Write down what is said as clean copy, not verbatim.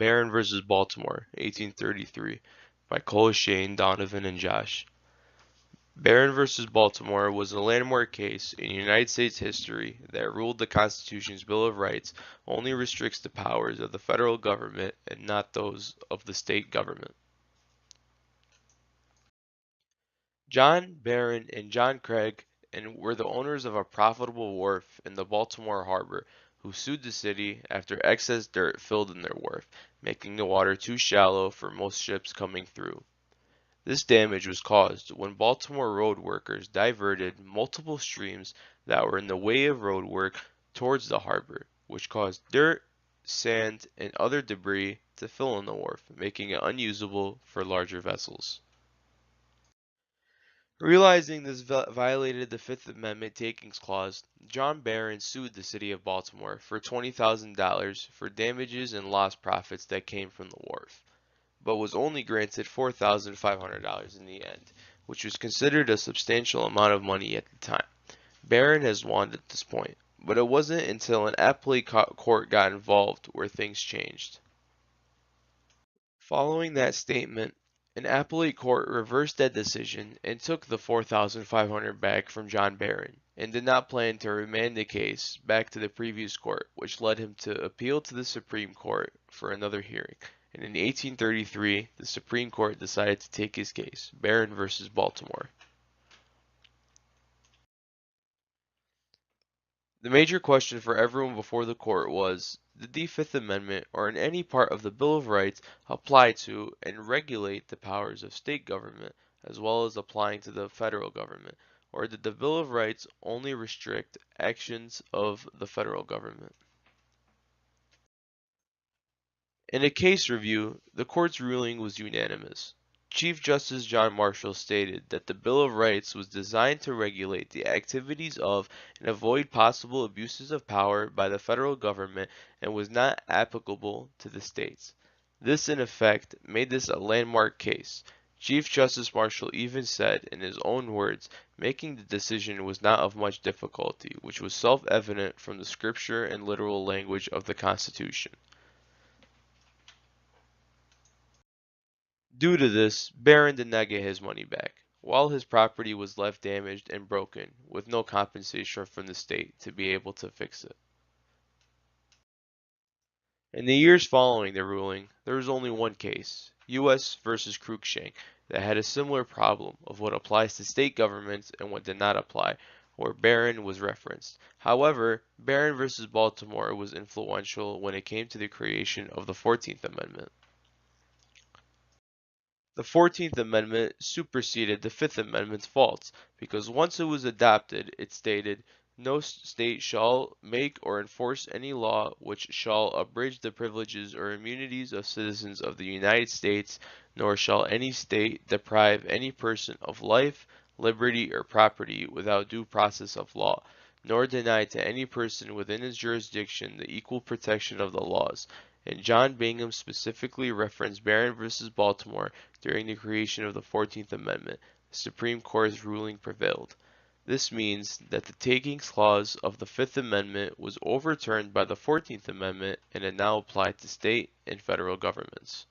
Barron vs Baltimore, 1833, by Cole, Shane, Donovan, and Josh. Barron vs Baltimore was a landmark case in United States history that ruled the Constitution's Bill of Rights only restricts the powers of the federal government and not those of the state government. John Barron and John Craig were the owners of a profitable wharf in the Baltimore harbor who sued the city after excess dirt filled in their wharf, making the water too shallow for most ships coming through. This damage was caused when Baltimore road workers diverted multiple streams that were in the way of road work towards the harbor, which caused dirt, sand, and other debris to fill in the wharf, making it unusable for larger vessels. Realizing this violated the Fifth Amendment takings clause, John Barron sued the city of Baltimore for $20,000 for damages and lost profits that came from the wharf, but was only granted $4,500 in the end, which was considered a substantial amount of money at the time. Barron has won at this point, but it wasn't until an appellate court got involved where things changed. Following that statement, an appellate court reversed that decision and took the $4,500 back from John Barron, and did not plan to remand the case back to the previous court, which led him to appeal to the Supreme Court for another hearing. And in 1833, the Supreme Court decided to take his case, Barron vs. Baltimore. The major question for everyone before the court was, did the Fifth Amendment or in any part of the Bill of Rights apply to and regulate the powers of state government as well as applying to the federal government, or did the Bill of Rights only restrict actions of the federal government? In a case review, the court's ruling was unanimous. Chief Justice John Marshall stated that the Bill of Rights was designed to regulate the activities of and avoid possible abuses of power by the federal government and was not applicable to the states. This, in effect, made this a landmark case. Chief Justice Marshall even said, in his own words, making the decision was not of much difficulty, which was self-evident from the scripture and literal language of the Constitution. Due to this, Barron did not get his money back, while his property was left damaged and broken, with no compensation from the state to be able to fix it. In the years following the ruling, there was only one case, U.S. versus Cruikshank, that had a similar problem of what applies to state governments and what did not apply, where Barron was referenced. However, Barron versus Baltimore was influential when it came to the creation of the 14th Amendment. The 14th Amendment superseded the Fifth Amendment's faults, because once it was adopted, it stated, "No state shall make or enforce any law which shall abridge the privileges or immunities of citizens of the United States, nor shall any state deprive any person of life, liberty, or property without due process of law, nor deny to any person within its jurisdiction the equal protection of the laws." And John Bingham specifically referenced Barron v. Baltimore during the creation of the 14th Amendment. The Supreme Court's ruling prevailed. This means that the takings clause of the Fifth Amendment was overturned by the 14th Amendment and it now applied to state and federal governments.